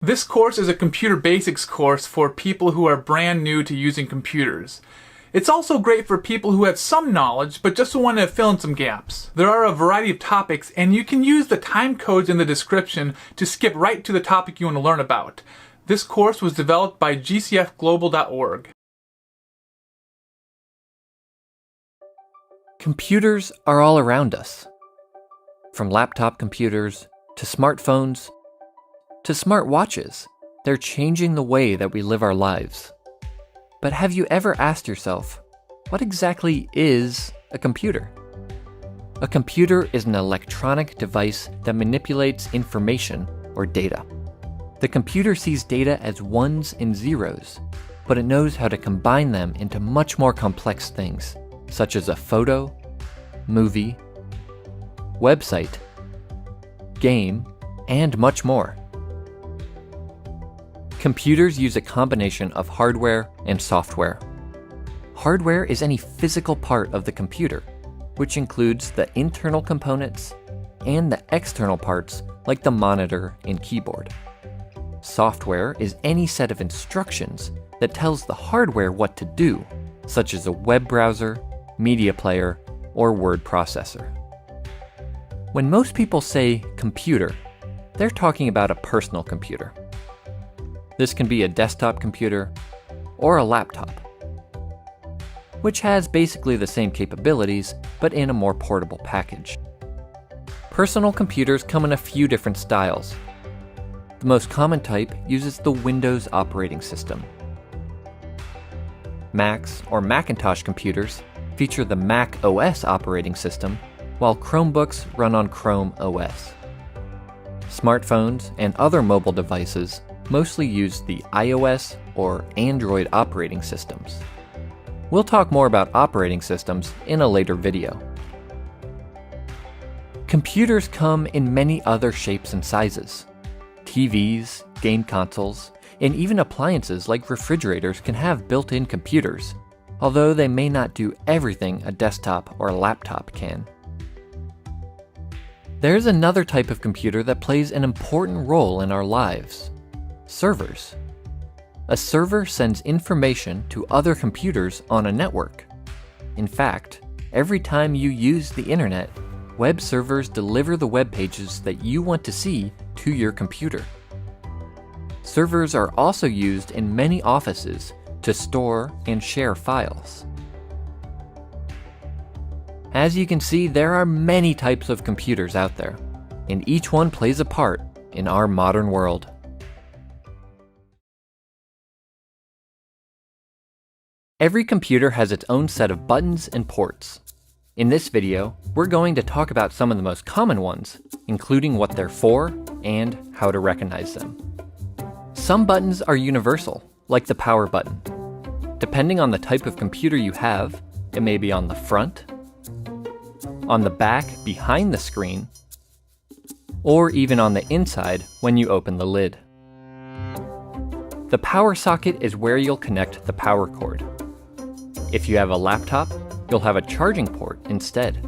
This course is a computer basics course for people who are brand new to using computers. It's also great for people who have some knowledge but just want to fill in some gaps. There are a variety of topics, and you can use the time codes in the description to skip right to the topic you want to learn about. This course was developed by gcfglobal.org. Computers are all around us. From laptop computers to smartphones to smartwatches, they're changing the way that we live our lives. But have you ever asked yourself, what exactly is a computer? A computer is an electronic device that manipulates information or data. The computer sees data as ones and zeros, but it knows how to combine them into much more complex things, such as a photo, movie, website, game, and much more. Computers use a combination of hardware and software. Hardware is any physical part of the computer, which includes the internal components and the external parts like the monitor and keyboard. Software is any set of instructions that tells the hardware what to do, such as a web browser, media player, or word processor. When most people say computer, they're talking about a personal computer. This can be a desktop computer or a laptop, which has basically the same capabilities, but in a more portable package. Personal computers come in a few different styles. The most common type uses the Windows operating system. Macs or Macintosh computers feature the Mac OS operating system, while Chromebooks run on Chrome OS. Smartphones and other mobile devices mostly use the iOS or Android operating systems. We'll talk more about operating systems in a later video. Computers come in many other shapes and sizes. TVs, game consoles, and even appliances like refrigerators can have built-in computers, although they may not do everything a desktop or a laptop can. There's another type of computer that plays an important role in our lives: servers. A server sends information to other computers on a network. In fact, every time you use the internet, web servers deliver the web pages that you want to see to your computer. Servers are also used in many offices to store and share files. As you can see, there are many types of computers out there, and each one plays a part in our modern world. Every computer has its own set of buttons and ports. In this video, we're going to talk about some of the most common ones, including what they're for and how to recognize them. Some buttons are universal, like the power button. Depending on the type of computer you have, it may be on the front, on the back behind the screen, or even on the inside when you open the lid. The power socket is where you'll connect the power cord. If you have a laptop, you'll have a charging port instead.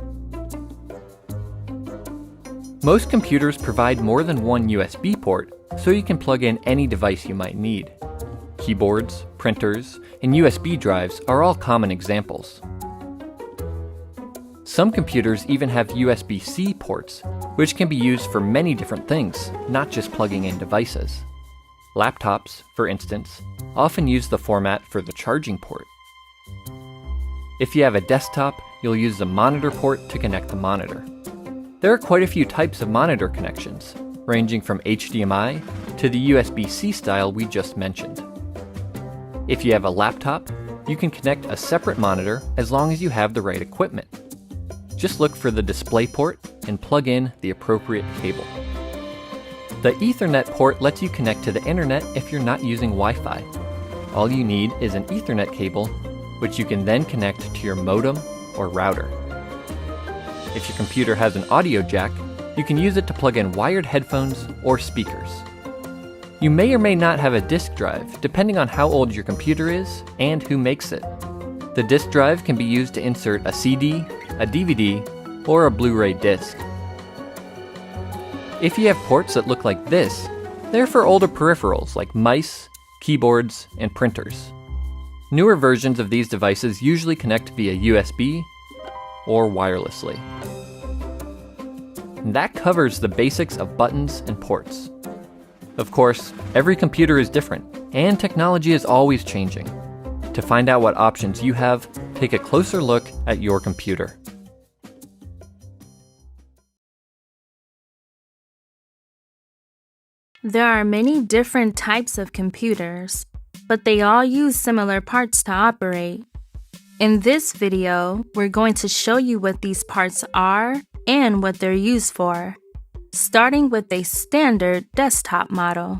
Most computers provide more than one USB port, so you can plug in any device you might need. Keyboards, printers, and USB drives are all common examples. Some computers even have USB-C ports, which can be used for many different things, not just plugging in devices. Laptops, for instance, often use the format for the charging port. If you have a desktop, you'll use the monitor port to connect the monitor. There are quite a few types of monitor connections, ranging from HDMI to the USB-C style we just mentioned. If you have a laptop, you can connect a separate monitor as long as you have the right equipment. Just look for the display port and plug in the appropriate cable. The Ethernet port lets you connect to the internet if you're not using Wi-Fi. All you need is an Ethernet cable, which you can then connect to your modem or router. If your computer has an audio jack, you can use it to plug in wired headphones or speakers. You may or may not have a disk drive, depending on how old your computer is and who makes it. The disk drive can be used to insert a CD, a DVD, or a Blu-ray disc. If you have ports that look like this, They're for older peripherals like mice, keyboards, and printers. Newer versions of these devices usually connect via USB or wirelessly. And that covers the basics of buttons and ports. Of course, every computer is different, and technology is always changing. To find out what options you have, take a closer look at your computer. There are many different types of computers, but they all use similar parts to operate. In this video, we're going to show you what these parts are and what they're used for, starting with a standard desktop model.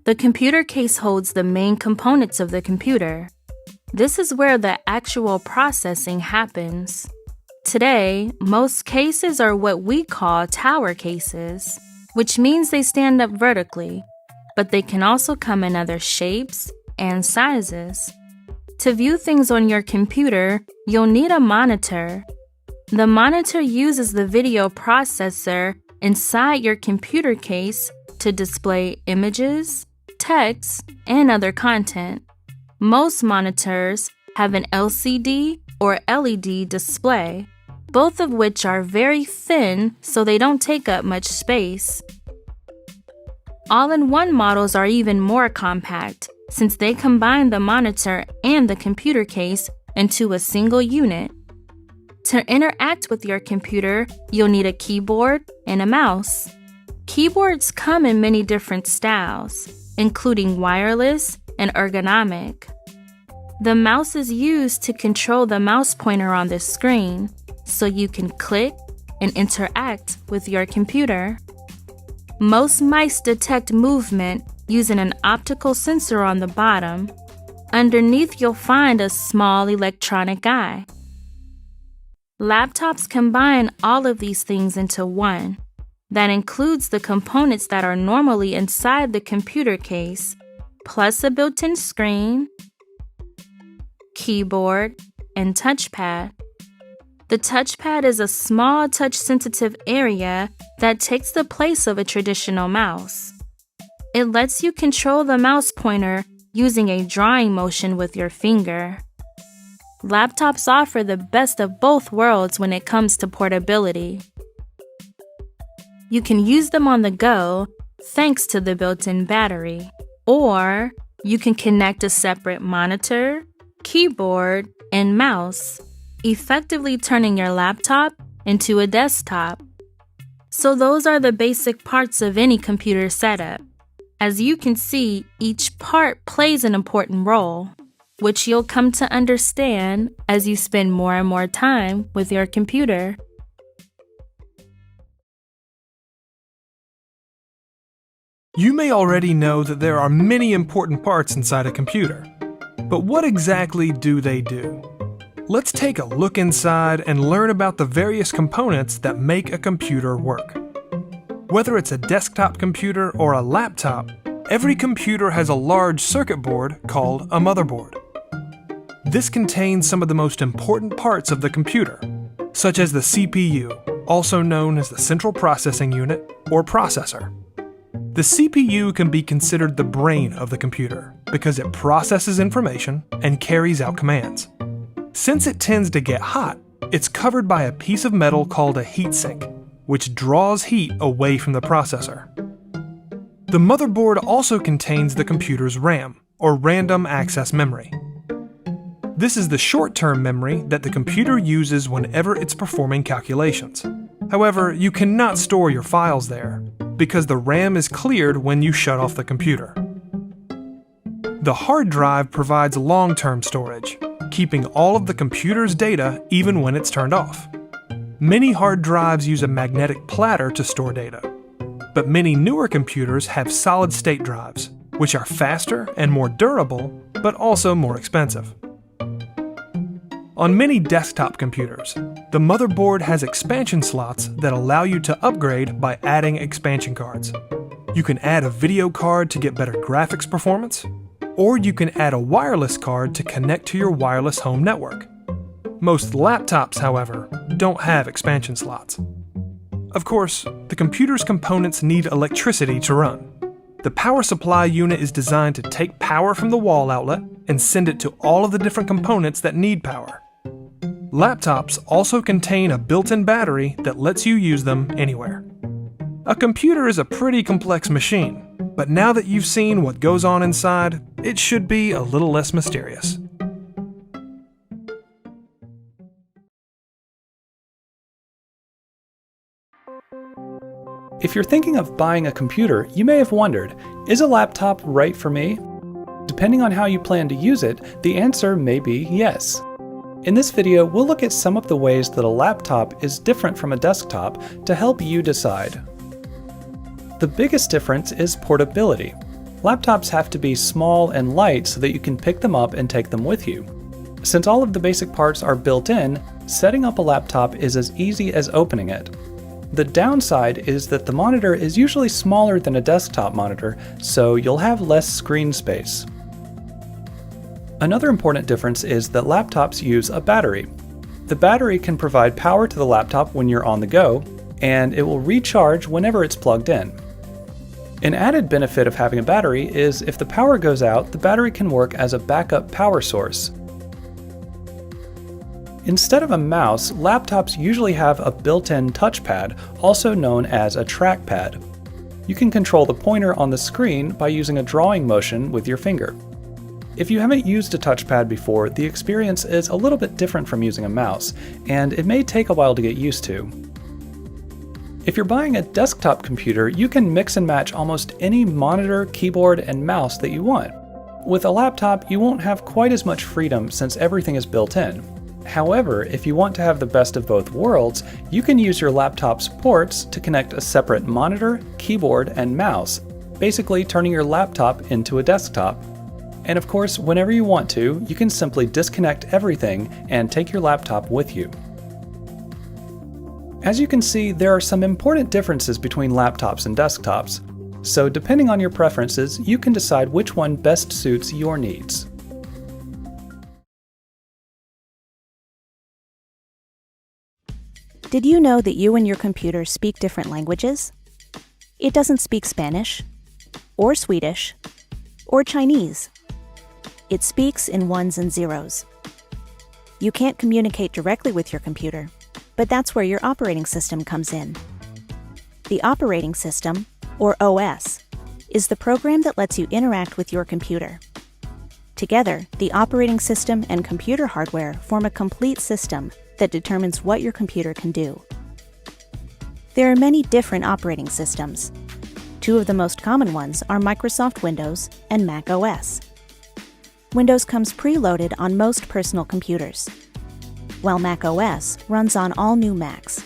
The computer case holds the main components of the computer. This is where the actual processing happens. Today, most cases are what we call tower cases, which means they stand up vertically, but they can also come in other shapes and sizes. To view things on your computer, you'll need a monitor. The monitor uses the video processor inside your computer case to display images, text, and other content. Most monitors have an LCD or LED display, both of which are very thin so they don't take up much space. All-in-one models are even more compact since they combine the monitor and the computer case into a single unit. To interact with your computer, you'll need a keyboard and a mouse. Keyboards come in many different styles, including wireless and ergonomic. The mouse is used to control the mouse pointer on the screen, so you can click and interact with your computer. Most mice detect movement using an optical sensor on the bottom. Underneath, you'll find a small electronic eye. Laptops combine all of these things into one. That includes the components that are normally inside the computer case, plus a built-in screen, keyboard, and touchpad. The touchpad is a small touch-sensitive area that takes the place of a traditional mouse. It lets you control the mouse pointer using a drawing motion with your finger. Laptops offer the best of both worlds when it comes to portability. You can use them on the go thanks to the built-in battery, or you can connect a separate monitor, keyboard, and mouse, effectively turning your laptop into a desktop. So those are the basic parts of any computer setup. As you can see, each part plays an important role, which you'll come to understand as you spend more and more time with your computer. You may already know that there are many important parts inside a computer, but what exactly do they do? Let's take a look inside and learn about the various components that make a computer work. Whether it's a desktop computer or a laptop, every computer has a large circuit board called a motherboard. This contains some of the most important parts of the computer, such as the CPU, also known as the Central Processing Unit or processor. The CPU can be considered the brain of the computer because it processes information and carries out commands. Since it tends to get hot, it's covered by a piece of metal called a heatsink, which draws heat away from the processor. The motherboard also contains the computer's RAM, or random access memory. This is the short-term memory that the computer uses whenever it's performing calculations. However, you cannot store your files there, because the RAM is cleared when you shut off the computer. The hard drive provides long-term storage, keeping all of the computer's data even when it's turned off. Many hard drives use a magnetic platter to store data, but many newer computers have solid-state drives, which are faster and more durable, but also more expensive. On many desktop computers, the motherboard has expansion slots that allow you to upgrade by adding expansion cards. You can add a video card to get better graphics performance, or you can add a wireless card to connect to your wireless home network. Most laptops, however, don't have expansion slots. Of course, the computer's components need electricity to run. The power supply unit is designed to take power from the wall outlet and send it to all of the different components that need power. Laptops also contain a built-in battery that lets you use them anywhere. A computer is a pretty complex machine, but now that you've seen what goes on inside, it should be a little less mysterious. If you're thinking of buying a computer, you may have wondered, is a laptop right for me? Depending on how you plan to use it, the answer may be yes. In this video, we'll look at some of the ways that a laptop is different from a desktop to help you decide. The biggest difference is portability. Laptops have to be small and light so that you can pick them up and take them with you. Since all of the basic parts are built in, setting up a laptop is as easy as opening it. The downside is that the monitor is usually smaller than a desktop monitor, so you'll have less screen space. Another important difference is that laptops use a battery. The battery can provide power to the laptop when you're on the go, and it will recharge whenever it's plugged in. An added benefit of having a battery is if the power goes out, the battery can work as a backup power source. Instead of a mouse, laptops usually have a built-in touchpad, also known as a trackpad. You can control the pointer on the screen by using a drawing motion with your finger. If you haven't used a touchpad before, the experience is a little bit different from using a mouse, and it may take a while to get used to. If you're buying a desktop computer, you can mix and match almost any monitor, keyboard, and mouse that you want. With a laptop, you won't have quite as much freedom since everything is built in. However, if you want to have the best of both worlds, you can use your laptop's ports to connect a separate monitor, keyboard, and mouse, basically turning your laptop into a desktop. And of course, whenever you want to, you can simply disconnect everything and take your laptop with you. As you can see, there are some important differences between laptops and desktops, so depending on your preferences, you can decide which one best suits your needs. Did you know that you and your computer speak different languages? It doesn't speak Spanish, or Swedish, or Chinese. It speaks in ones and zeros. You can't communicate directly with your computer, but that's where your operating system comes in. The operating system, or OS, is the program that lets you interact with your computer. Together, the operating system and computer hardware form a complete system that determines what your computer can do. There are many different operating systems. Two of the most common ones are Microsoft Windows and Mac OS. Windows comes preloaded on most personal computers, while Mac OS runs on all new Macs.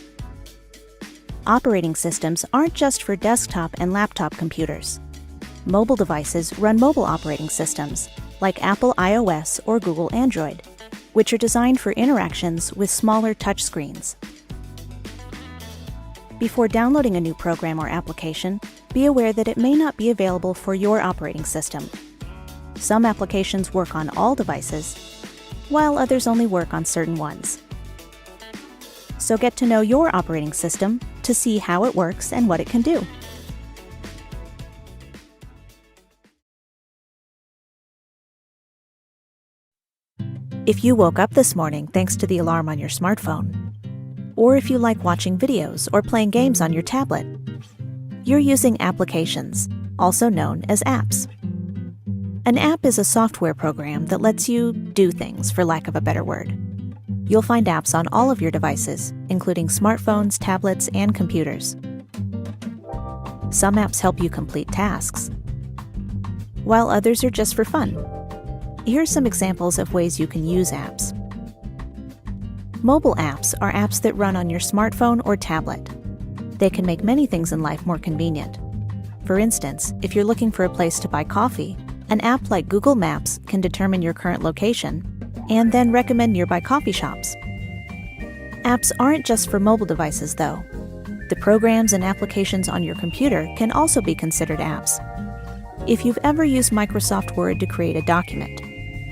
Operating systems aren't just for desktop and laptop computers. Mobile devices run mobile operating systems, like Apple iOS or Google Android, which are designed for interactions with smaller touchscreens. Before downloading a new program or application, be aware that it may not be available for your operating system. Some applications work on all devices, while others only work on certain ones. So get to know your operating system to see how it works and what it can do. If you woke up this morning thanks to the alarm on your smartphone, or if you like watching videos or playing games on your tablet, you're using applications, also known as apps. An app is a software program that lets you do things, for lack of a better word. You'll find apps on all of your devices, including smartphones, tablets, and computers. Some apps help you complete tasks, while others are just for fun. Here are some examples of ways you can use apps. Mobile apps are apps that run on your smartphone or tablet. They can make many things in life more convenient. For instance, if you're looking for a place to buy coffee, an app like Google Maps can determine your current location and then recommend nearby coffee shops. Apps aren't just for mobile devices, though. The programs and applications on your computer can also be considered apps. If you've ever used Microsoft Word to create a document,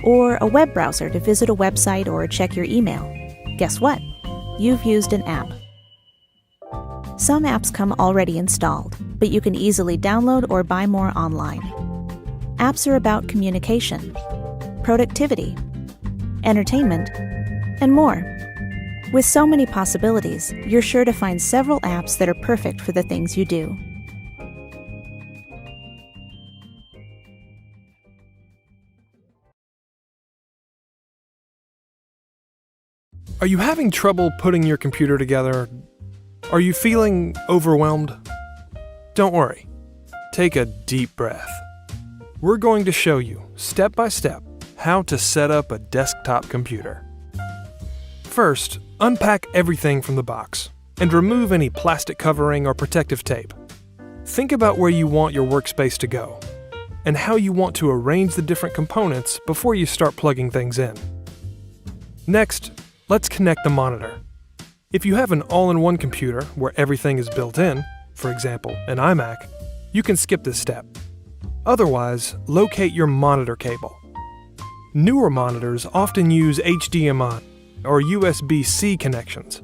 or a web browser to visit a website or check your email, guess what? You've used an app. Some apps come already installed, but you can easily download or buy more online. Apps are about communication, productivity, entertainment, and more. With so many possibilities, you're sure to find several apps that are perfect for the things you do. Are you having trouble putting your computer together? Are you feeling overwhelmed? Don't worry. Take a deep breath. We're going to show you, step by step, how to set up a desktop computer. First, unpack everything from the box and remove any plastic covering or protective tape. Think about where you want your workspace to go and how you want to arrange the different components before you start plugging things in. Next, let's connect the monitor. If you have an all-in-one computer where everything is built in, for example, an iMac, you can skip this step. Otherwise, locate your monitor cable. Newer monitors often use HDMI or USB-C connections,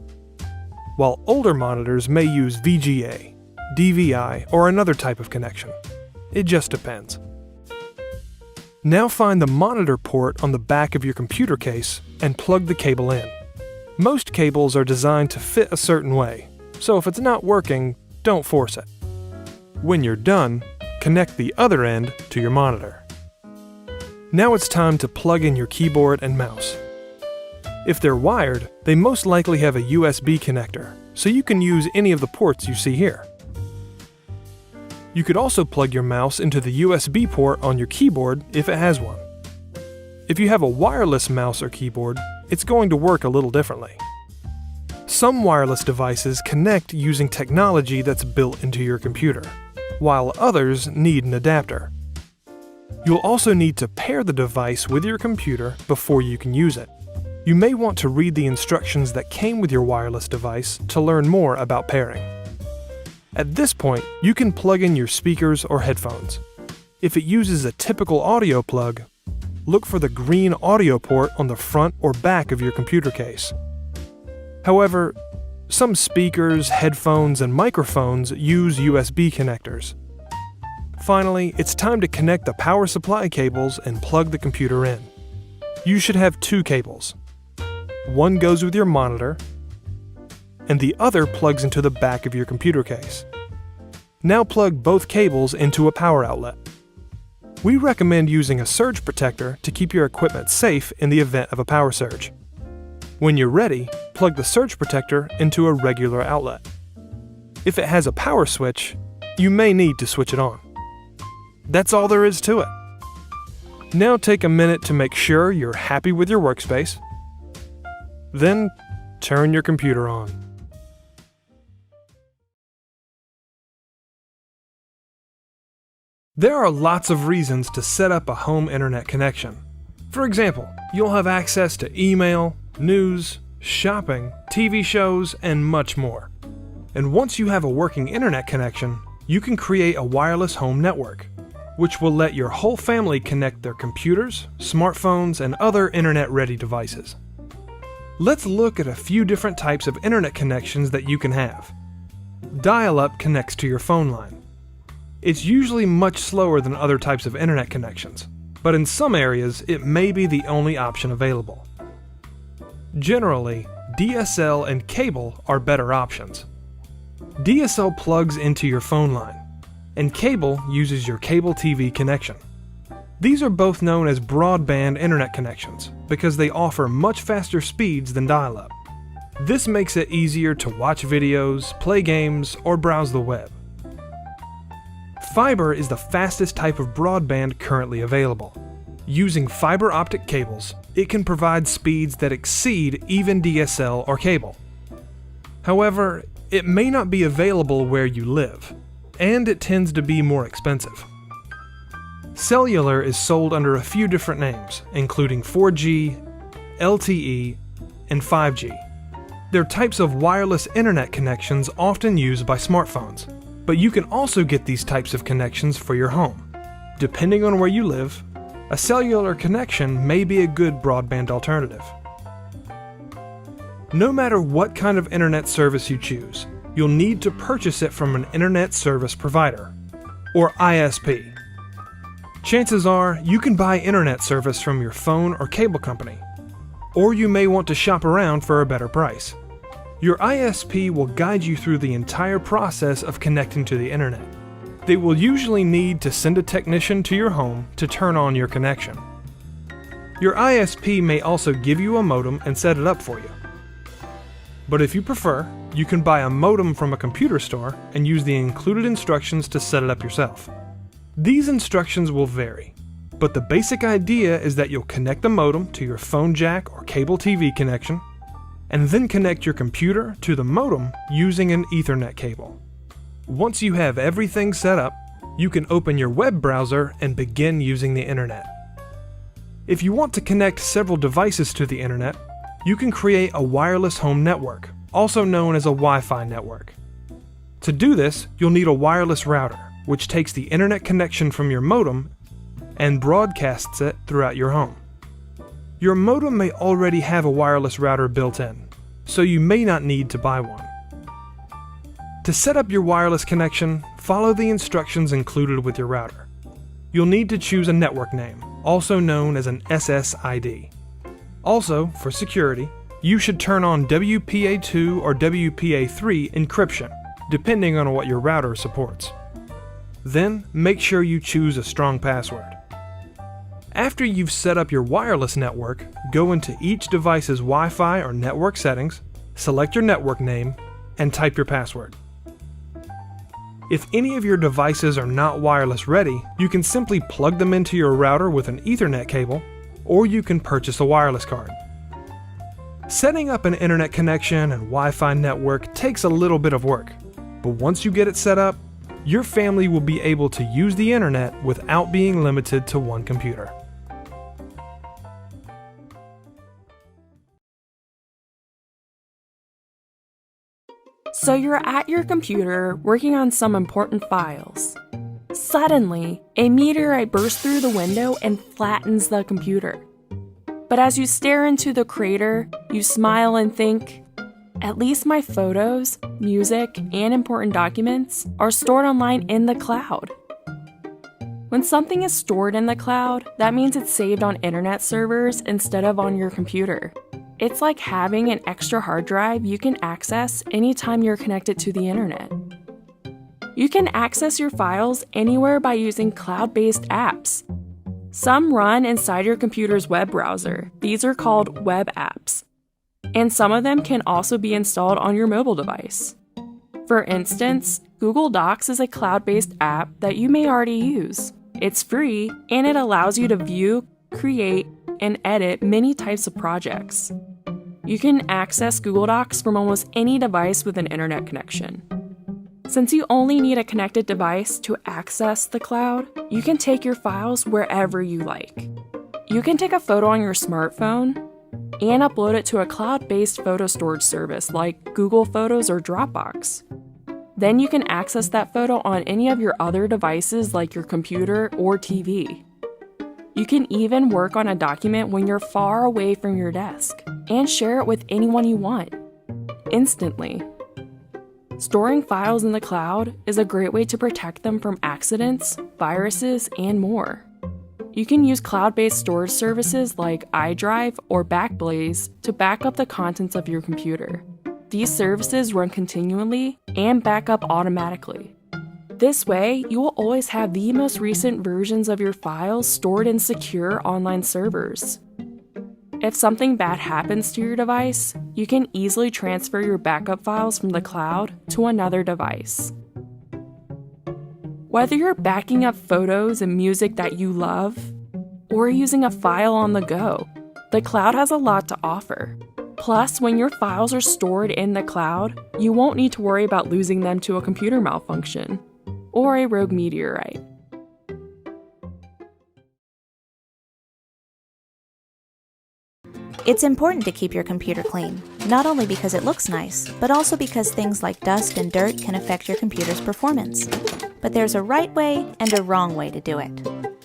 while older monitors may use VGA, DVI, or another type of connection. It just depends. Now find the monitor port on the back of your computer case and plug the cable in. Most cables are designed to fit a certain way, so if it's not working, don't force it. When you're done, connect the other end to your monitor. Now it's time to plug in your keyboard and mouse. If they're wired, they most likely have a USB connector, so you can use any of the ports you see here. You could also plug your mouse into the USB port on your keyboard if it has one. If you have a wireless mouse or keyboard, it's going to work a little differently. Some wireless devices connect using technology that's built into your computer, while others need an adapter. You'll also need to pair the device with your computer before you can use it. You may want to read the instructions that came with your wireless device to learn more about pairing. At this point, you can plug in your speakers or headphones. If it uses a typical audio plug, look for the green audio port on the front or back of your computer case. However, some speakers, headphones, and microphones use USB connectors. Finally, it's time to connect the power supply cables and plug the computer in. You should have two cables. One goes with your monitor, and the other plugs into the back of your computer case. Now plug both cables into a power outlet. We recommend using a surge protector to keep your equipment safe in the event of a power surge. When you're ready, plug the surge protector into a regular outlet. If it has a power switch, you may need to switch it on. That's all there is to it. Now take a minute to make sure you're happy with your workspace. Then turn your computer on. There are lots of reasons to set up a home internet connection. For example, you'll have access to email, news, shopping, TV shows, and much more. And once you have a working internet connection, you can create a wireless home network, which will let your whole family connect their computers, smartphones, and other internet-ready devices. Let's look at a few different types of internet connections that you can have. Dial-up connects to your phone line. It's usually much slower than other types of internet connections, but in some areas it may be the only option available. Generally, DSL and cable are better options. DSL plugs into your phone line, and cable uses your cable TV connection. These are both known as broadband internet connections because they offer much faster speeds than dial-up. This makes it easier to watch videos, play games, or browse the web. Fiber is the fastest type of broadband currently available. Using fiber optic cables, it can provide speeds that exceed even DSL or cable. However, it may not be available where you live, and it tends to be more expensive. Cellular is sold under a few different names, including 4G, LTE, and 5G. They're types of wireless internet connections often used by smartphones, but you can also get these types of connections for your home. Depending on where you live, a cellular connection may be a good broadband alternative. No matter what kind of internet service you choose, you'll need to purchase it from an Internet Service Provider, or ISP. Chances are you can buy internet service from your phone or cable company, or you may want to shop around for a better price. Your ISP will guide you through the entire process of connecting to the internet. They will usually need to send a technician to your home to turn on your connection. Your ISP may also give you a modem and set it up for you. But if you prefer, you can buy a modem from a computer store and use the included instructions to set it up yourself. These instructions will vary, but the basic idea is that you'll connect the modem to your phone jack or cable TV connection, and then connect your computer to the modem using an Ethernet cable. Once you have everything set up, you can open your web browser and begin using the internet. If you want to connect several devices to the internet, you can create a wireless home network, also known as a Wi-Fi network. To do this, you'll need a wireless router, which takes the internet connection from your modem and broadcasts it throughout your home. Your modem may already have a wireless router built in, so you may not need to buy one. To set up your wireless connection, follow the instructions included with your router. You'll need to choose a network name, also known as an SSID. Also, for security, you should turn on WPA2 or WPA3 encryption, depending on what your router supports. Then, make sure you choose a strong password. After you've set up your wireless network, go into each device's Wi-Fi or network settings, select your network name, and type your password. If any of your devices are not wireless ready, you can simply plug them into your router with an Ethernet cable, or you can purchase a wireless card. Setting up an internet connection and Wi-Fi network takes a little bit of work, but once you get it set up, your family will be able to use the internet without being limited to one computer. So you're at your computer working on some important files. Suddenly, a meteorite bursts through the window and flattens the computer. But as you stare into the crater, you smile and think, at least my photos, music, and important documents are stored online in the cloud. When something is stored in the cloud, that means it's saved on internet servers instead of on your computer. It's like having an extra hard drive you can access anytime you're connected to the internet. You can access your files anywhere by using cloud-based apps. Some run inside your computer's web browser. These are called web apps. And some of them can also be installed on your mobile device. For instance, Google Docs is a cloud-based app that you may already use. It's free, and it allows you to view, create, and edit many types of projects. You can access Google Docs from almost any device with an internet connection. Since you only need a connected device to access the cloud, you can take your files wherever you like. You can take a photo on your smartphone and upload it to a cloud-based photo storage service like Google Photos or Dropbox. Then you can access that photo on any of your other devices like your computer or TV. You can even work on a document when you're far away from your desk and share it with anyone you want, instantly. Storing files in the cloud is a great way to protect them from accidents, viruses, and more. You can use cloud-based storage services like iDrive or Backblaze to back up the contents of your computer. These services run continually and back up automatically. This way, you will always have the most recent versions of your files stored in secure online servers. If something bad happens to your device, you can easily transfer your backup files from the cloud to another device. Whether you're backing up photos and music that you love, or using a file on the go, the cloud has a lot to offer. Plus, when your files are stored in the cloud, you won't need to worry about losing them to a computer malfunction or a rogue meteorite. It's important to keep your computer clean, not only because it looks nice, but also because things like dust and dirt can affect your computer's performance. But there's a right way and a wrong way to do it.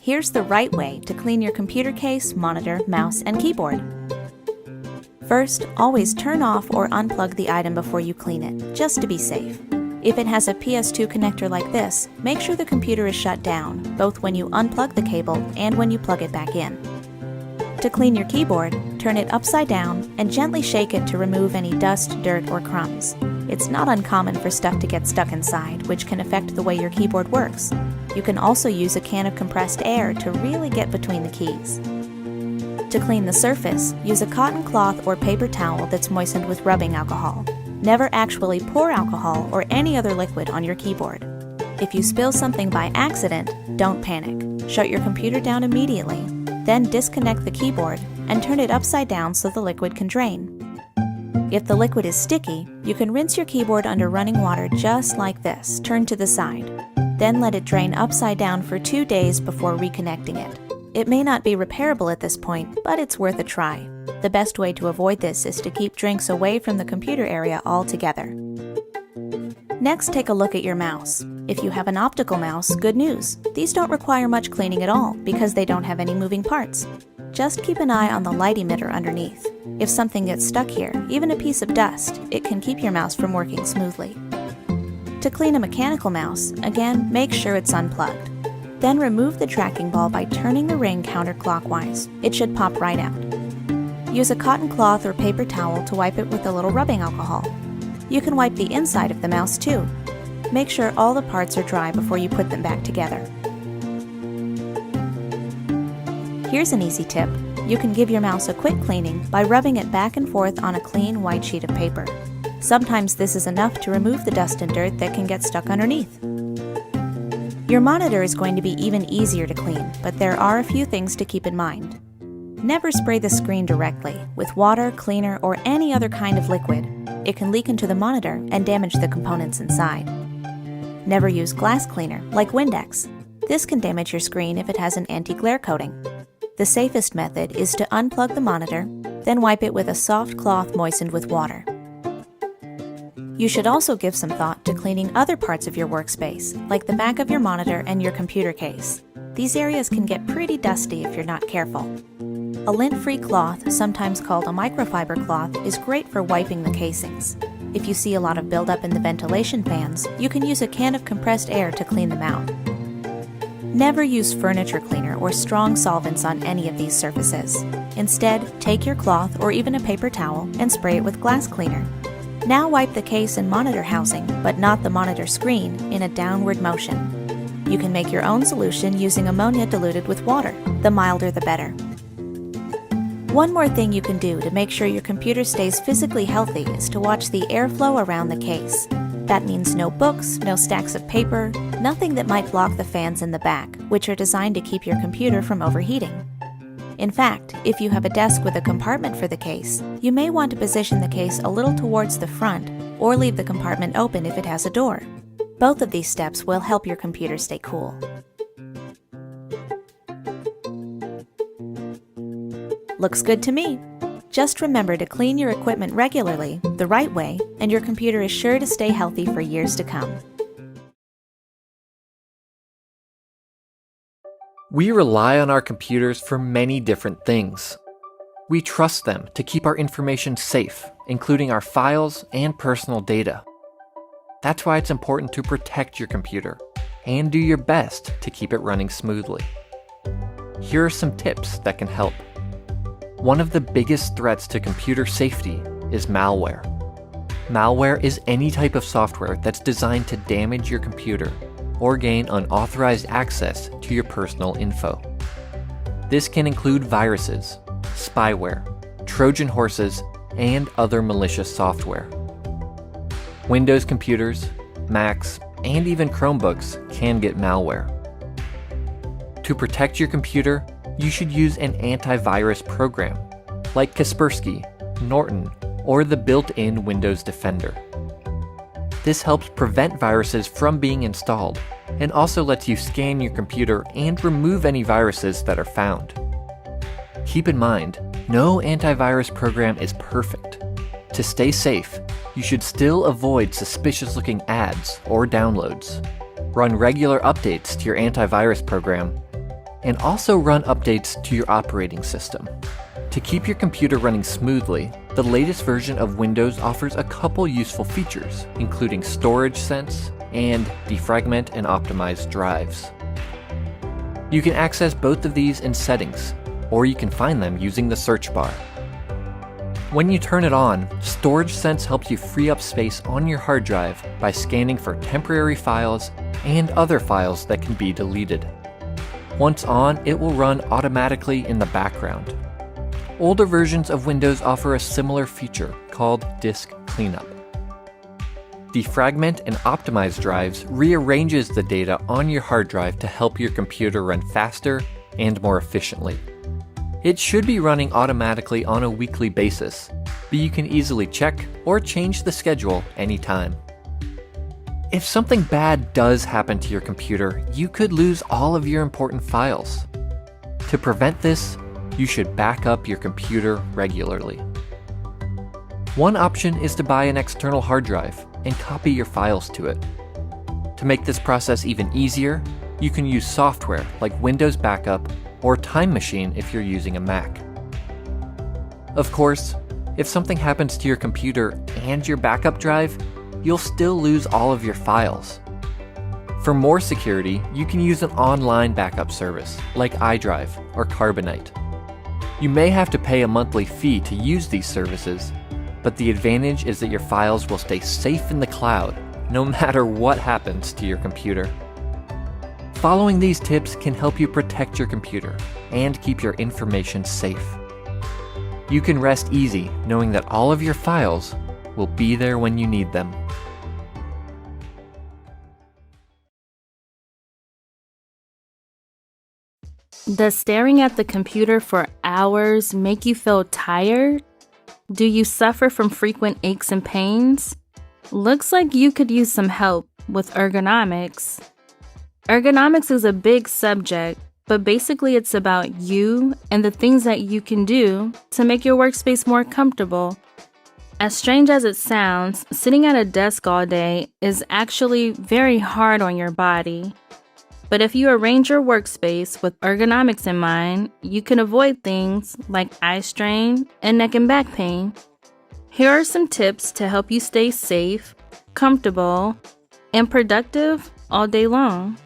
Here's the right way to clean your computer case, monitor, mouse, and keyboard. First, always turn off or unplug the item before you clean it, just to be safe. If it has a PS2 connector like this, make sure the computer is shut down, both when you unplug the cable and when you plug it back in. To clean your keyboard, turn it upside down and gently shake it to remove any dust, dirt, or crumbs. It's not uncommon for stuff to get stuck inside, which can affect the way your keyboard works. You can also use a can of compressed air to really get between the keys. To clean the surface, use a cotton cloth or paper towel that's moistened with rubbing alcohol. Never actually pour alcohol or any other liquid on your keyboard. If you spill something by accident, don't panic. Shut your computer down immediately, then disconnect the keyboard and turn it upside down so the liquid can drain. If the liquid is sticky, you can rinse your keyboard under running water just like this, turned to the side. Then let it drain upside down for 2 days before reconnecting it. It may not be repairable at this point, but it's worth a try. The best way to avoid this is to keep drinks away from the computer area altogether. Next, take a look at your mouse. If you have an optical mouse, good news. These don't require much cleaning at all because they don't have any moving parts. Just keep an eye on the light emitter underneath. If something gets stuck here, even a piece of dust, it can keep your mouse from working smoothly. To clean a mechanical mouse, again, make sure it's unplugged. Then remove the tracking ball by turning the ring counterclockwise. It should pop right out. Use a cotton cloth or paper towel to wipe it with a little rubbing alcohol. You can wipe the inside of the mouse too. Make sure all the parts are dry before you put them back together. Here's an easy tip. You can give your mouse a quick cleaning by rubbing it back and forth on a clean white sheet of paper. Sometimes this is enough to remove the dust and dirt that can get stuck underneath. Your monitor is going to be even easier to clean, but there are a few things to keep in mind. Never spray the screen directly with water, cleaner, or any other kind of liquid. It can leak into the monitor and damage the components inside. Never use glass cleaner, like Windex. This can damage your screen if it has an anti-glare coating. The safest method is to unplug the monitor, then wipe it with a soft cloth moistened with water. You should also give some thought to cleaning other parts of your workspace, like the back of your monitor and your computer case. These areas can get pretty dusty if you're not careful. A lint-free cloth, sometimes called a microfiber cloth, is great for wiping the casings. If you see a lot of buildup in the ventilation fans, you can use a can of compressed air to clean them out. Never use furniture cleaner or strong solvents on any of these surfaces. Instead, take your cloth or even a paper towel and spray it with glass cleaner. Now wipe the case and monitor housing, but not the monitor screen, in a downward motion. You can make your own solution using ammonia diluted with water. The milder the better. One more thing you can do to make sure your computer stays physically healthy is to watch the airflow around the case. That means no books, no stacks of paper, nothing that might block the fans in the back, which are designed to keep your computer from overheating. In fact, if you have a desk with a compartment for the case, you may want to position the case a little towards the front or leave the compartment open if it has a door. Both of these steps will help your computer stay cool. Looks good to me. Just remember to clean your equipment regularly, the right way, and your computer is sure to stay healthy for years to come. We rely on our computers for many different things. We trust them to keep our information safe, including our files and personal data. That's why it's important to protect your computer and do your best to keep it running smoothly. Here are some tips that can help. One of the biggest threats to computer safety is malware. Malware is any type of software that's designed to damage your computer or gain unauthorized access to your personal info. This can include viruses, spyware, Trojan horses, and other malicious software. Windows computers, Macs, and even Chromebooks can get malware. To protect your computer, you should use an antivirus program, like Kaspersky, Norton, or the built-in Windows Defender. This helps prevent viruses from being installed, and also lets you scan your computer and remove any viruses that are found. Keep in mind, no antivirus program is perfect. To stay safe, you should still avoid suspicious-looking ads or downloads. Run regular updates to your antivirus program, and also run updates to your operating system. To keep your computer running smoothly, the latest version of Windows offers a couple useful features, including Storage Sense and Defragment and Optimize drives. You can access both of these in Settings, or you can find them using the search bar. When you turn it on, Storage Sense helps you free up space on your hard drive by scanning for temporary files and other files that can be deleted. Once on, it will run automatically in the background. Older versions of Windows offer a similar feature called Disk Cleanup. Defragment and Optimize drives rearranges the data on your hard drive to help your computer run faster and more efficiently. It should be running automatically on a weekly basis, but you can easily check or change the schedule anytime. If something bad does happen to your computer, you could lose all of your important files. To prevent this, you should back up your computer regularly. One option is to buy an external hard drive and copy your files to it. To make this process even easier, you can use software like Windows Backup or Time Machine if you're using a Mac. Of course, if something happens to your computer and your backup drive, you'll still lose all of your files. For more security, you can use an online backup service like iDrive or Carbonite. You may have to pay a monthly fee to use these services, but the advantage is that your files will stay safe in the cloud no matter what happens to your computer. Following these tips can help you protect your computer and keep your information safe. You can rest easy knowing that all of your files will be there when you need them. Does staring at the computer for hours make you feel tired? Do you suffer from frequent aches and pains? Looks like you could use some help with ergonomics. Ergonomics is a big subject, but basically it's about you and the things that you can do to make your workspace more comfortable. As strange as it sounds, sitting at a desk all day is actually very hard on your body. But if you arrange your workspace with ergonomics in mind, you can avoid things like eye strain and neck and back pain. Here are some tips to help you stay safe, comfortable, and productive all day long.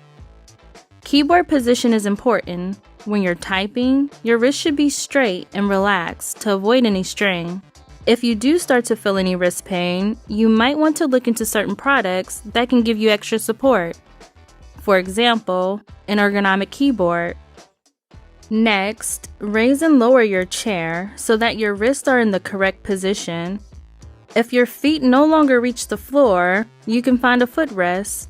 Keyboard position is important. When you're typing, your wrist should be straight and relaxed to avoid any strain. If you do start to feel any wrist pain, you might want to look into certain products that can give you extra support. For example, an ergonomic keyboard. Next, raise and lower your chair so that your wrists are in the correct position. If your feet no longer reach the floor, you can find a footrest.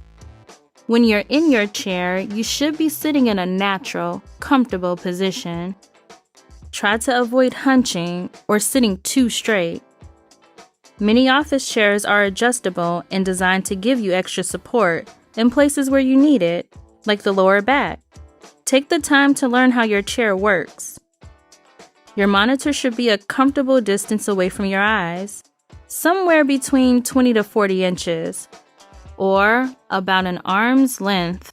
When you're in your chair, you should be sitting in a natural, comfortable position. Try to avoid hunching or sitting too straight. Many office chairs are adjustable and designed to give you extra support in places where you need it, like the lower back. Take the time to learn how your chair works. Your monitor should be a comfortable distance away from your eyes, somewhere between 20 to 40 inches, or about an arm's length.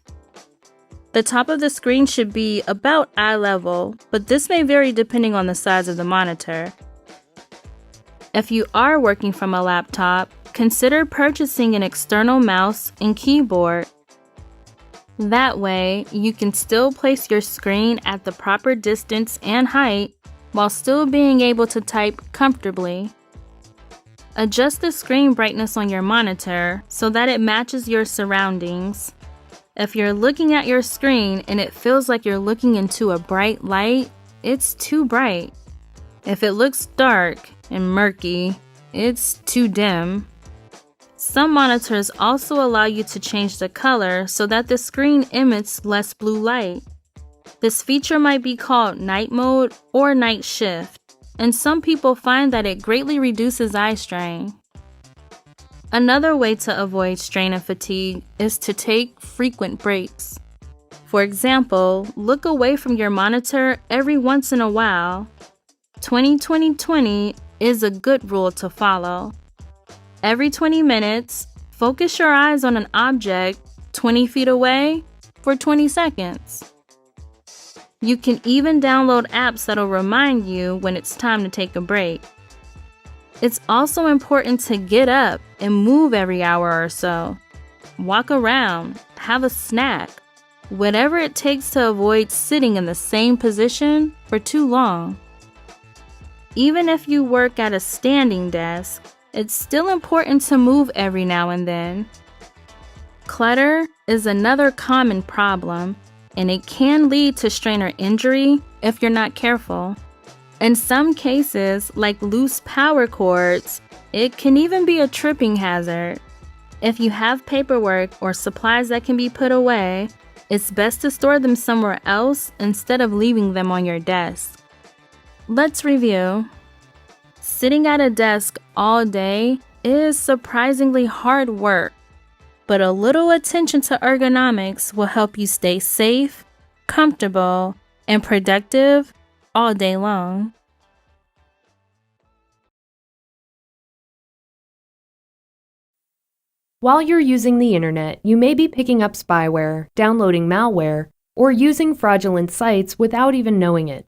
The top of the screen should be about eye level, but this may vary depending on the size of the monitor. If you are working from a laptop, consider purchasing an external mouse and keyboard. That way, you can still place your screen at the proper distance and height while still being able to type comfortably. Adjust the screen brightness on your monitor so that it matches your surroundings. If you're looking at your screen and it feels like you're looking into a bright light, it's too bright. If it looks dark and murky, it's too dim. Some monitors also allow you to change the color so that the screen emits less blue light. This feature might be called night mode or night shift, and some people find that it greatly reduces eye strain. Another way to avoid strain and fatigue is to take frequent breaks. For example, look away from your monitor every once in a while. 20-20-20 is a good rule to follow. Every 20 minutes, focus your eyes on an object 20 feet away for 20 seconds. You can even download apps that'll remind you when it's time to take a break. It's also important to get up and move every hour or so. Walk around, have a snack, whatever it takes to avoid sitting in the same position for too long. Even if you work at a standing desk, it's still important to move every now and then. Clutter is another common problem, and it can lead to strain or injury if you're not careful. In some cases, like loose power cords, it can even be a tripping hazard. If you have paperwork or supplies that can be put away, it's best to store them somewhere else instead of leaving them on your desk. Let's review. Sitting at a desk all day is surprisingly hard work, but a little attention to ergonomics will help you stay safe, comfortable, and productive all day long. While you're using the internet, you may be picking up spyware, downloading malware, or using fraudulent sites without even knowing it.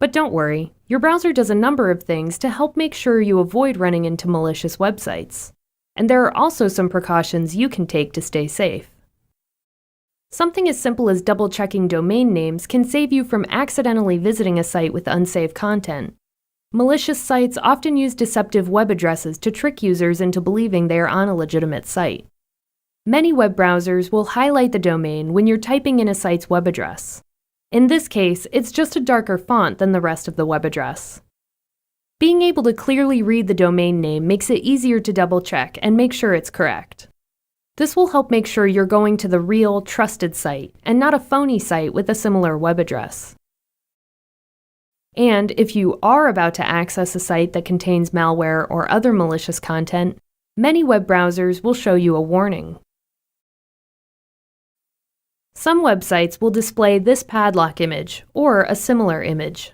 But don't worry, your browser does a number of things to help make sure you avoid running into malicious websites. And there are also some precautions you can take to stay safe. Something as simple as double-checking domain names can save you from accidentally visiting a site with unsafe content. Malicious sites often use deceptive web addresses to trick users into believing they are on a legitimate site. Many web browsers will highlight the domain when you're typing in a site's web address. In this case, it's just a darker font than the rest of the web address. Being able to clearly read the domain name makes it easier to double-check and make sure it's correct. This will help make sure you're going to the real, trusted site, and not a phony site with a similar web address. And if you are about to access a site that contains malware or other malicious content, many web browsers will show you a warning. Some websites will display this padlock image, or a similar image.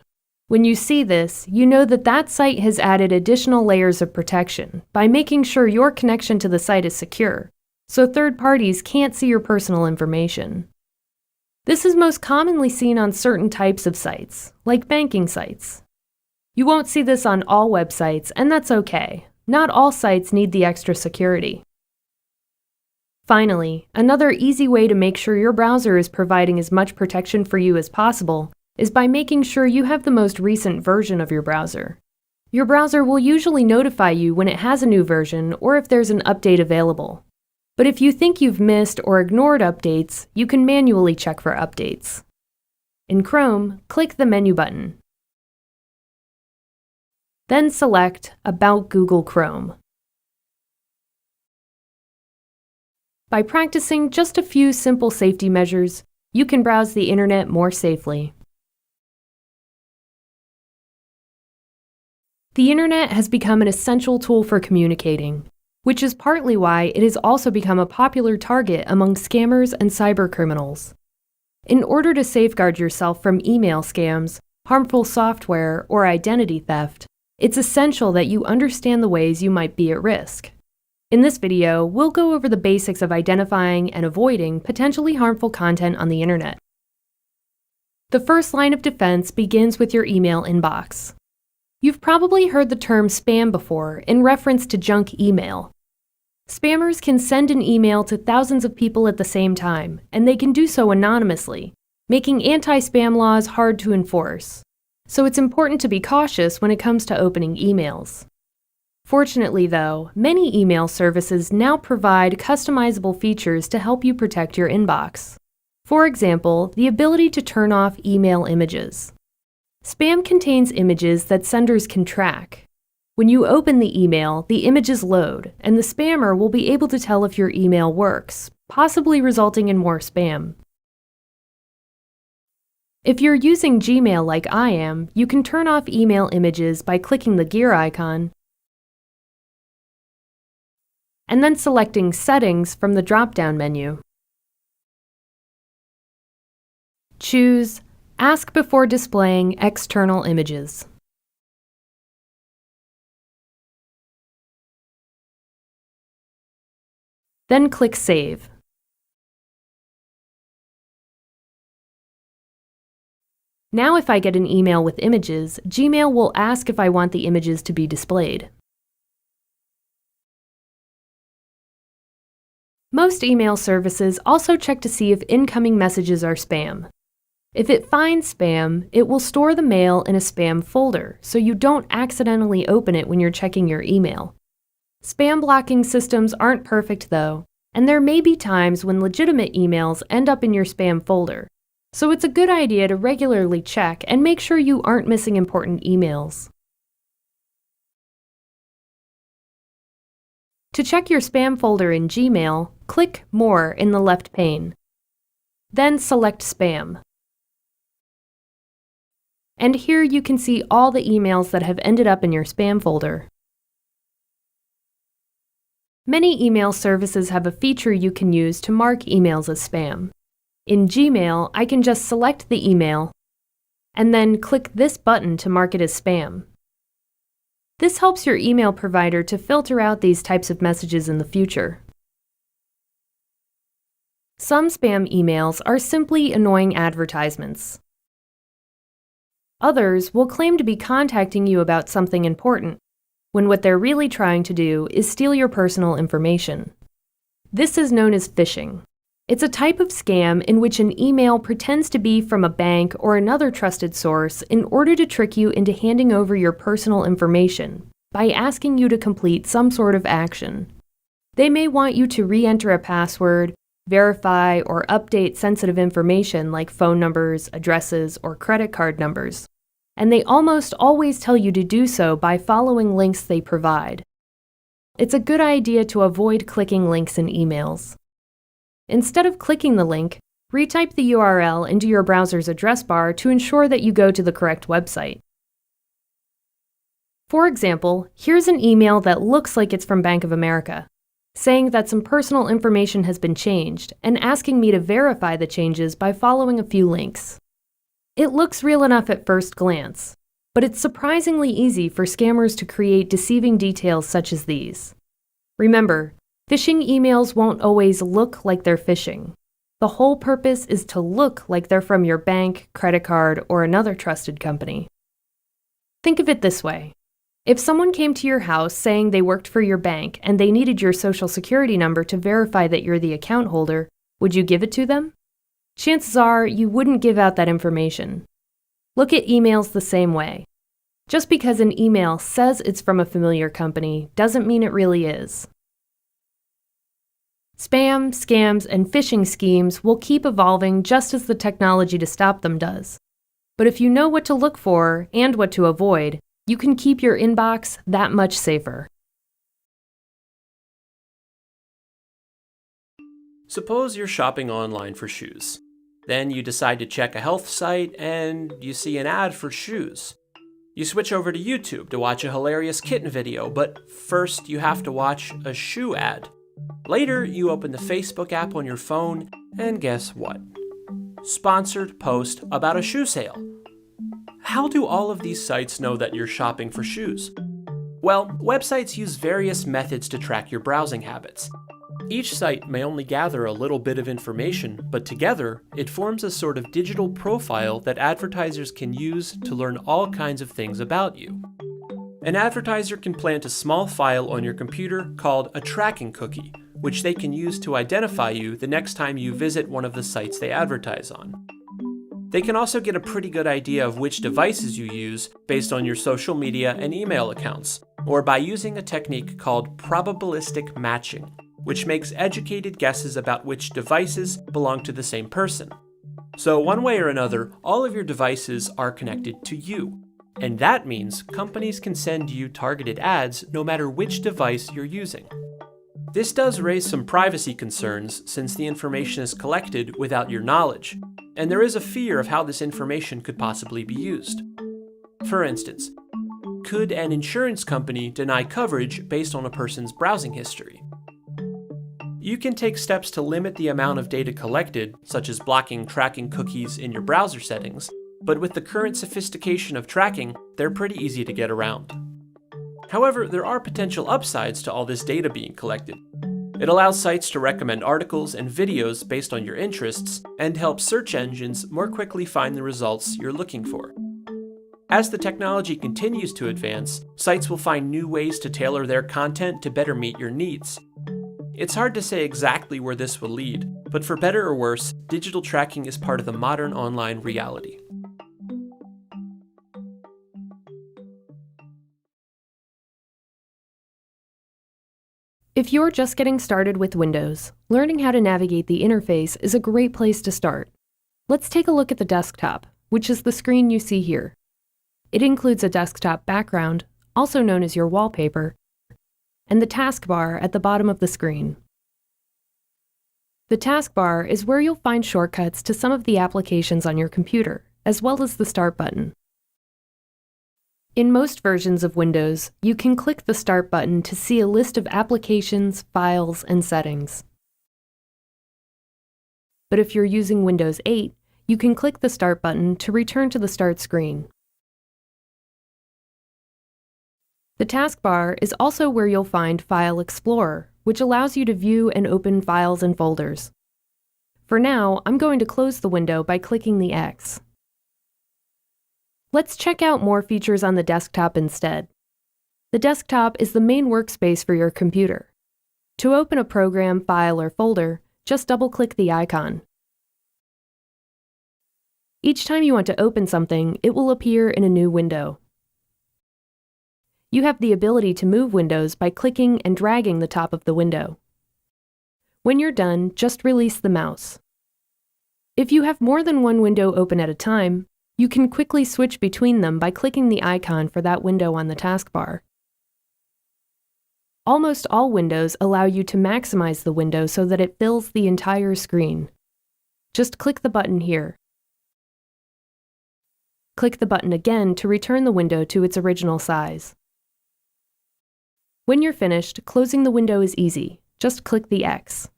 When you see this, you know that that site has added additional layers of protection by making sure your connection to the site is secure, so third parties can't see your personal information. This is most commonly seen on certain types of sites, like banking sites. You won't see this on all websites, and that's okay. Not all sites need the extra security. Finally, another easy way to make sure your browser is providing as much protection for you as possible is by making sure you have the most recent version of your browser. Your browser will usually notify you when it has a new version or if there's an update available. But if you think you've missed or ignored updates, you can manually check for updates. In Chrome, click the Menu button. Then select About Google Chrome. By practicing just a few simple safety measures, you can browse the internet more safely. The internet has become an essential tool for communicating, which is partly why it has also become a popular target among scammers and cybercriminals. In order to safeguard yourself from email scams, harmful software, or identity theft, it's essential that you understand the ways you might be at risk. In this video, we'll go over the basics of identifying and avoiding potentially harmful content on the internet. The first line of defense begins with your email inbox. You've probably heard the term spam before in reference to junk email. Spammers can send an email to thousands of people at the same time, and they can do so anonymously, making anti-spam laws hard to enforce. So it's important to be cautious when it comes to opening emails. Fortunately, though, many email services now provide customizable features to help you protect your inbox. For example, the ability to turn off email images. Spam contains images that senders can track. When you open the email, the images load, and the spammer will be able to tell if your email works, possibly resulting in more spam. If you're using Gmail like I am, you can turn off email images by clicking the gear icon and then selecting Settings from the drop-down menu. Choose Ask before displaying external images. Then click Save. Now if I get an email with images, Gmail will ask if I want the images to be displayed. Most email services also check to see if incoming messages are spam. If it finds spam, it will store the mail in a spam folder, so you don't accidentally open it when you're checking your email. Spam blocking systems aren't perfect though, and there may be times when legitimate emails end up in your spam folder, so it's a good idea to regularly check and make sure you aren't missing important emails. To check your spam folder in Gmail, click More in the left pane. Then select Spam. And here you can see all the emails that have ended up in your spam folder. Many email services have a feature you can use to mark emails as spam. In Gmail, I can just select the email and then click this button to mark it as spam. This helps your email provider to filter out these types of messages in the future. Some spam emails are simply annoying advertisements. Others will claim to be contacting you about something important, when what they're really trying to do is steal your personal information. This is known as phishing. It's a type of scam in which an email pretends to be from a bank or another trusted source in order to trick you into handing over your personal information by asking you to complete some sort of action. They may want you to re-enter a password, verify or update sensitive information like phone numbers, addresses, or credit card numbers, and they almost always tell you to do so by following links they provide. It's a good idea to avoid clicking links in emails. Instead of clicking the link, retype the URL into your browser's address bar to ensure that you go to the correct website. For example, here's an email that looks like it's from Bank of America, saying that some personal information has been changed and asking me to verify the changes by following a few links. It looks real enough at first glance, but it's surprisingly easy for scammers to create deceiving details such as these. Remember, phishing emails won't always look like they're phishing. The whole purpose is to look like they're from your bank, credit card, or another trusted company. Think of it this way. If someone came to your house saying they worked for your bank and they needed your social security number to verify that you're the account holder, would you give it to them? Chances are you wouldn't give out that information. Look at emails the same way. Just because an email says it's from a familiar company doesn't mean it really is. Spam, scams, and phishing schemes will keep evolving just as the technology to stop them does. But if you know what to look for and what to avoid, you can keep your inbox that much safer. Suppose you're shopping online for shoes. Then you decide to check a health site and you see an ad for shoes. You switch over to YouTube to watch a hilarious kitten video, but first you have to watch a shoe ad. Later, you open the Facebook app on your phone, and guess what? Sponsored post about a shoe sale. How do all of these sites know that you're shopping for shoes? Well, websites use various methods to track your browsing habits. Each site may only gather a little bit of information, but together, it forms a sort of digital profile that advertisers can use to learn all kinds of things about you. An advertiser can plant a small file on your computer called a tracking cookie, which they can use to identify you the next time you visit one of the sites they advertise on. They can also get a pretty good idea of which devices you use based on your social media and email accounts, or by using a technique called probabilistic matching, which makes educated guesses about which devices belong to the same person. So one way or another, all of your devices are connected to you. And that means companies can send you targeted ads no matter which device you're using. This does raise some privacy concerns since the information is collected without your knowledge, and there is a fear of how this information could possibly be used. For instance, could an insurance company deny coverage based on a person's browsing history? You can take steps to limit the amount of data collected, such as blocking tracking cookies in your browser settings, but with the current sophistication of tracking, they're pretty easy to get around. However, there are potential upsides to all this data being collected. It allows sites to recommend articles and videos based on your interests and helps search engines more quickly find the results you're looking for. As the technology continues to advance, sites will find new ways to tailor their content to better meet your needs. It's hard to say exactly where this will lead, but for better or worse, digital tracking is part of the modern online reality. If you're just getting started with Windows, learning how to navigate the interface is a great place to start. Let's take a look at the desktop, which is the screen you see here. It includes a desktop background, also known as your wallpaper, and the taskbar at the bottom of the screen. The taskbar is where you'll find shortcuts to some of the applications on your computer, as well as the Start button. In most versions of Windows, you can click the Start button to see a list of applications, files, and settings. But if you're using Windows 8, you can click the Start button to return to the Start screen. The taskbar is also where you'll find File Explorer, which allows you to view and open files and folders. For now, I'm going to close the window by clicking the X. Let's check out more features on the desktop instead. The desktop is the main workspace for your computer. To open a program, file, or folder, just double-click the icon. Each time you want to open something, it will appear in a new window. You have the ability to move windows by clicking and dragging the top of the window. When you're done, just release the mouse. If you have more than one window open at a time, you can quickly switch between them by clicking the icon for that window on the taskbar. Almost all windows allow you to maximize the window so that it fills the entire screen. Just click the button here. Click the button again to return the window to its original size. When you're finished, closing the window is easy. Just click the X.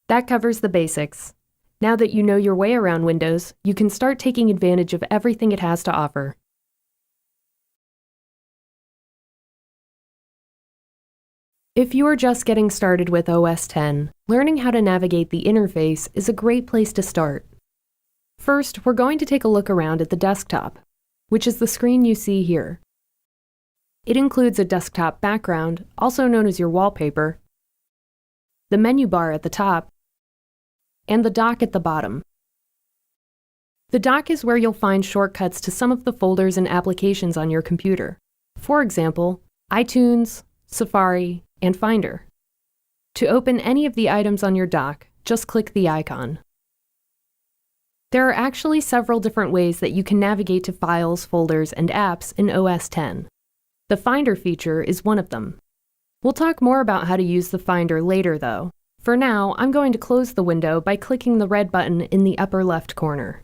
That covers the basics. Now that you know your way around Windows, you can start taking advantage of everything it has to offer. If you're just getting started with OS X, learning how to navigate the interface is a great place to start. First, we're going to take a look around at the desktop, which is the screen you see here. It includes a desktop background, also known as your wallpaper, the menu bar at the top, and the dock at the bottom. The dock is where you'll find shortcuts to some of the folders and applications on your computer. For example, iTunes, Safari, and Finder. To open any of the items on your dock, just click the icon. There are actually several different ways that you can navigate to files, folders, and apps in OS X. The Finder feature is one of them. We'll talk more about how to use the Finder later, though. For now, I'm going to close the window by clicking the red button in the upper left corner.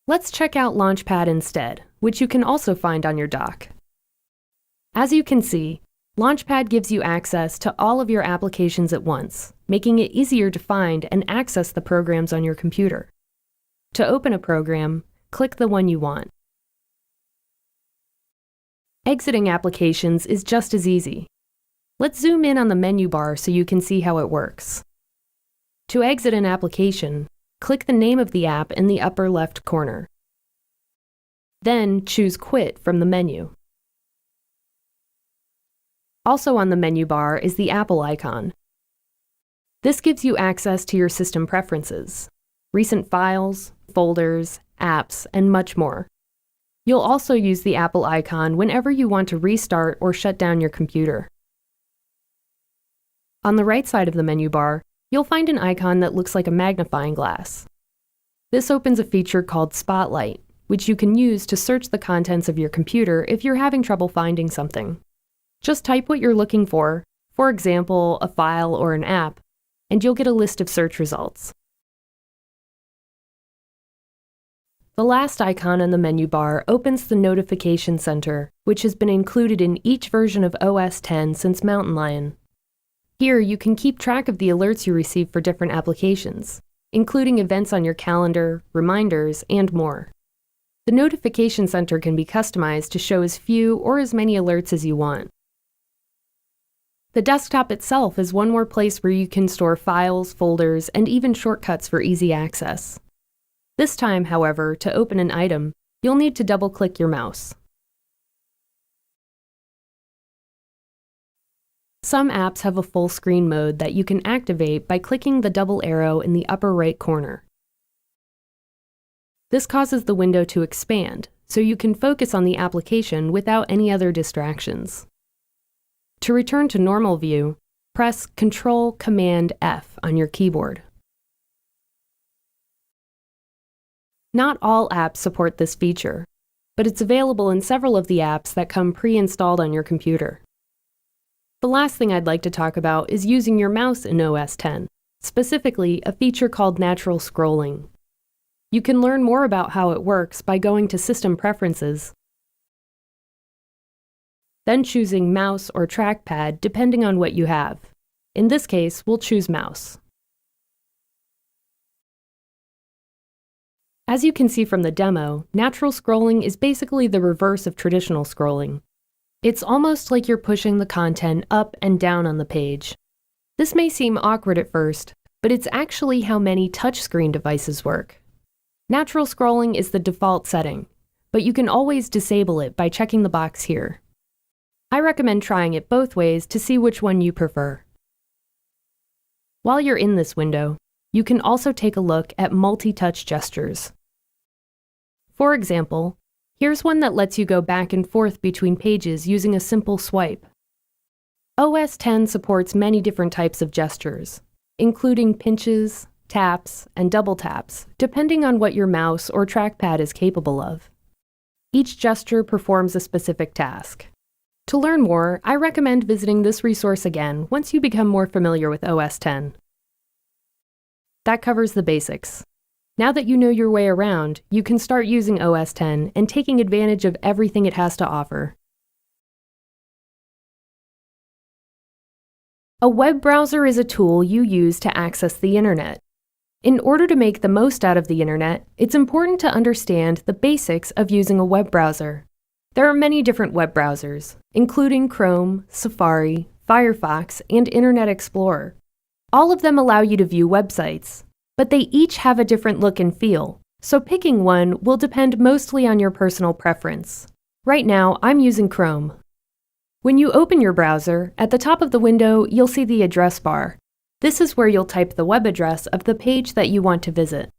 Let's check out Launchpad instead, which you can also find on your dock. As you can see, Launchpad gives you access to all of your applications at once, making it easier to find and access the programs on your computer. To open a program, click the one you want. Exiting applications is just as easy. Let's zoom in on the menu bar so you can see how it works. To exit an application, click the name of the app in the upper left corner. Then choose Quit from the menu. Also on the menu bar is the Apple icon. This gives you access to your system preferences, recent files, folders, apps, and much more. You'll also use the Apple icon whenever you want to restart or shut down your computer. On the right side of the menu bar, you'll find an icon that looks like a magnifying glass. This opens a feature called Spotlight, which you can use to search the contents of your computer if you're having trouble finding something. Just type what you're looking for example, a file or an app, and you'll get a list of search results. The last icon on the menu bar opens the Notification Center, which has been included in each version of OS X since Mountain Lion. Here, you can keep track of the alerts you receive for different applications, including events on your calendar, reminders, and more. The Notification Center can be customized to show as few or as many alerts as you want. The desktop itself is one more place where you can store files, folders, and even shortcuts for easy access. This time, however, to open an item, you'll need to double-click your mouse. Some apps have a full screen mode that you can activate by clicking the double arrow in the upper right corner. This causes the window to expand, so you can focus on the application without any other distractions. To return to normal view, press Ctrl-Command-F on your keyboard. Not all apps support this feature, but it's available in several of the apps that come pre-installed on your computer. The last thing I'd like to talk about is using your mouse in OS X, specifically a feature called natural scrolling. You can learn more about how it works by going to System Preferences, then choosing Mouse or Trackpad depending on what you have. In this case, we'll choose Mouse. As you can see from the demo, natural scrolling is basically the reverse of traditional scrolling. It's almost like you're pushing the content up and down on the page. This may seem awkward at first, but it's actually how many touchscreen devices work. Natural scrolling is the default setting, but you can always disable it by checking the box here. I recommend trying it both ways to see which one you prefer. While you're in this window, you can also take a look at multi-touch gestures. For example, here's one that lets you go back and forth between pages using a simple swipe. OS X supports many different types of gestures, including pinches, taps, and double taps, depending on what your mouse or trackpad is capable of. Each gesture performs a specific task. To learn more, I recommend visiting this resource again once you become more familiar with OS X. That covers the basics. Now that you know your way around, you can start using OS X and taking advantage of everything it has to offer. A web browser is a tool you use to access the internet. In order to make the most out of the internet, it's important to understand the basics of using a web browser. There are many different web browsers, including Chrome, Safari, Firefox, and Internet Explorer. All of them allow you to view websites, but they each have a different look and feel, so picking one will depend mostly on your personal preference. Right now, I'm using Chrome. When you open your browser, at the top of the window, you'll see the address bar. This is where you'll type the web address of the page that you want to visit.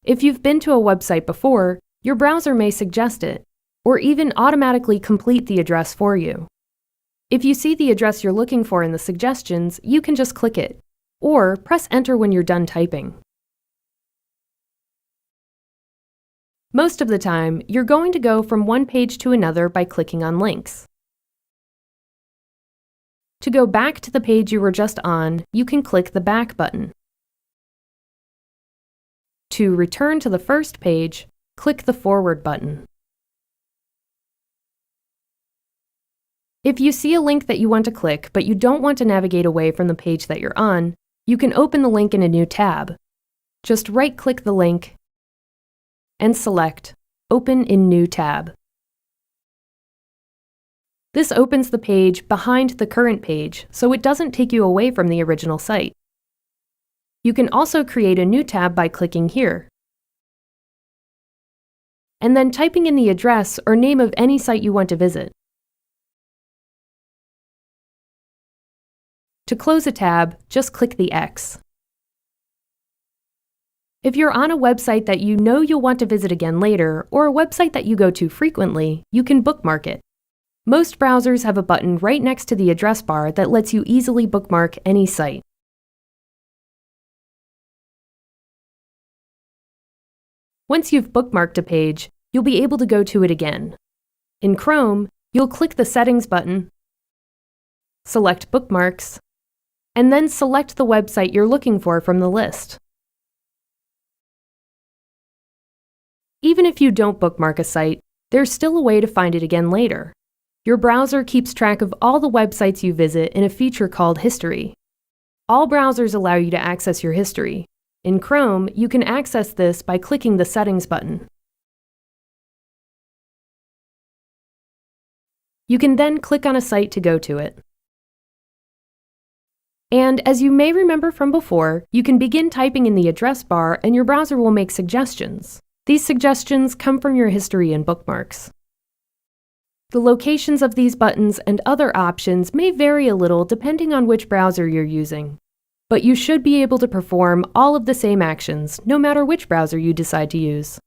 If you've been to a website before, your browser may suggest it, or even automatically complete the address for you. If you see the address you're looking for in the suggestions, you can just click it, or press Enter when you're done typing. Most of the time, you're going to go from one page to another by clicking on links. To go back to the page you were just on, you can click the Back button. To return to the first page, click the Forward button. If you see a link that you want to click but you don't want to navigate away from the page that you're on, you can open the link in a new tab. Just right-click the link and select Open in New Tab. This opens the page behind the current page, so it doesn't take you away from the original site. You can also create a new tab by clicking here, and then typing in the address or name of any site you want to visit. To close a tab, just click the X. If you're on a website that you know you'll want to visit again later, or a website that you go to frequently, you can bookmark it. Most browsers have a button right next to the address bar that lets you easily bookmark any site. Once you've bookmarked a page, you'll be able to go to it again. In Chrome, you'll click the Settings button, select Bookmarks, and then select the website you're looking for from the list. Even if you don't bookmark a site, there's still a way to find it again later. Your browser keeps track of all the websites you visit in a feature called History. All browsers allow you to access your history. In Chrome, you can access this by clicking the Settings button. You can then click on a site to go to it. And as you may remember from before, you can begin typing in the address bar and your browser will make suggestions. These suggestions come from your history and bookmarks. The locations of these buttons and other options may vary a little depending on which browser you're using, but you should be able to perform all of the same actions no matter which browser you decide to use.